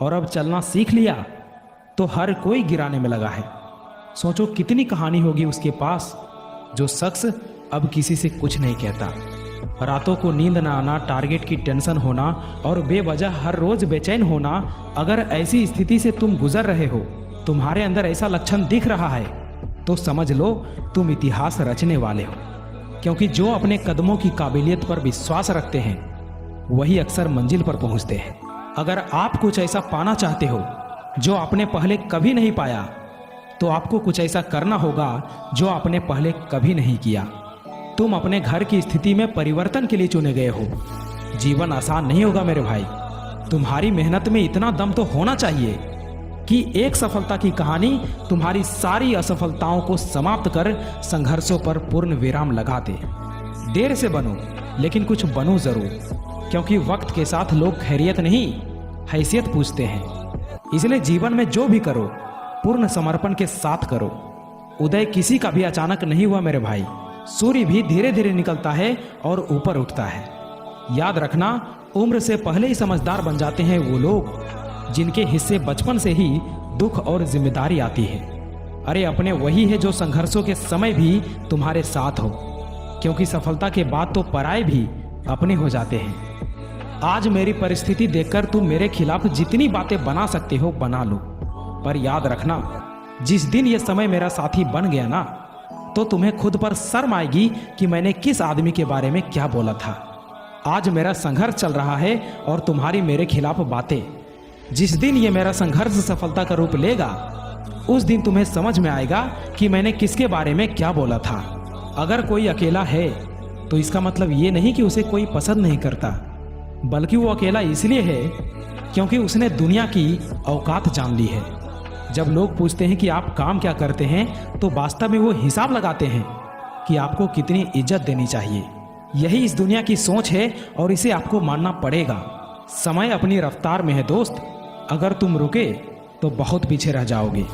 और अब चलना सीख लिया तो हर कोई गिराने में लगा है। सोचो कितनी कहानी होगी उसके पास, जो शख्स अब किसी से कुछ नहीं कहता। रातों को नींद ना आना, टारगेट की टेंशन होना और बेवजह हर रोज बेचैन होना। अगर ऐसी स्थिति से तुम गुजर रहे हो, तुम्हारे अंदर ऐसा लक्षण दिख रहा है, तो समझ लो तुम इतिहास रचने वाले हो। क्योंकि जो अपने कदमों की काबिलियत पर विश्वास रखते हैं वही अक्सर मंजिल पर पहुंचते हैं। अगर आप कुछ ऐसा पाना चाहते हो जो आपने पहले कभी नहीं पाया, तो आपको कुछ ऐसा करना होगा जो आपने पहले कभी नहीं किया। तुम अपने घर की स्थिति में परिवर्तन के लिए चुने गए हो। जीवन आसान नहीं होगा मेरे भाई। तुम्हारी मेहनत में इतना दम तो होना चाहिए कि एक सफलता की कहानी तुम्हारी सारी असफलताओं को समाप्त कर संघर्षों पर पूर्ण विराम लगा दे। देर से बनो, लेकिन कुछ बनो जरूर, क्योंकि वक्त के साथ लोग खैरियत नहीं, हैसियत पूछते हैं। इसलिए जीवन में जो भी करो पूर्ण समर्पण के साथ करो। उदय किसी का भी अचानक नहीं हुआ मेरे भाई। सूर्य भी धीरे धीरे निकलता है और ऊपर उठता है। याद रखना, उम्र से पहले ही समझदार बन जाते हैं वो लोग जिनके हिस्से बचपन से ही दुख और जिम्मेदारी आती है। अरे अपने वही है जो संघर्षों के समय भी तुम्हारे साथ हो, क्योंकि सफलता के बाद तो पराये भी अपने हो जाते हैं। आज मेरी परिस्थिति देखकर तुम मेरे खिलाफ जितनी बातें बना सकते हो बना लो, पर याद रखना, जिस दिन ये समय मेरा साथी बन गया ना, तो तुम्हें खुद पर शर्म आएगी कि मैंने किस आदमी के बारे में क्या बोला था। आज मेरा संघर्ष चल रहा है और तुम्हारी मेरे खिलाफ बातें। जिस दिन ये मेरा संघर्ष सफलता का रूप लेगा, उस दिन तुम्हें समझ में आएगा कि मैंने किसके बारे में क्या बोला था। अगर कोई अकेला है तो इसका मतलब ये नहीं कि उसे कोई पसंद नहीं करता, बल्कि वो अकेला इसलिए है क्योंकि उसने दुनिया की औकात जान ली है। जब लोग पूछते हैं कि आप काम क्या करते हैं, तो वास्तव में वो हिसाब लगाते हैं कि आपको कितनी इज्जत देनी चाहिए। यही इस दुनिया की सोच है और इसे आपको मानना पड़ेगा। समय अपनी रफ्तार में है दोस्त, अगर तुम रुके तो बहुत पीछे रह जाओगे।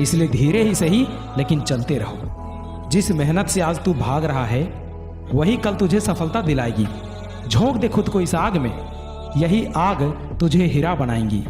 इसलिए धीरे ही सही लेकिन चलते रहो। जिस मेहनत से आज तू भाग रहा है वही कल तुझे सफलता दिलाएगी। झोंक दे खुद को इस आग में, यही आग तुझे हीरा बनाएंगी।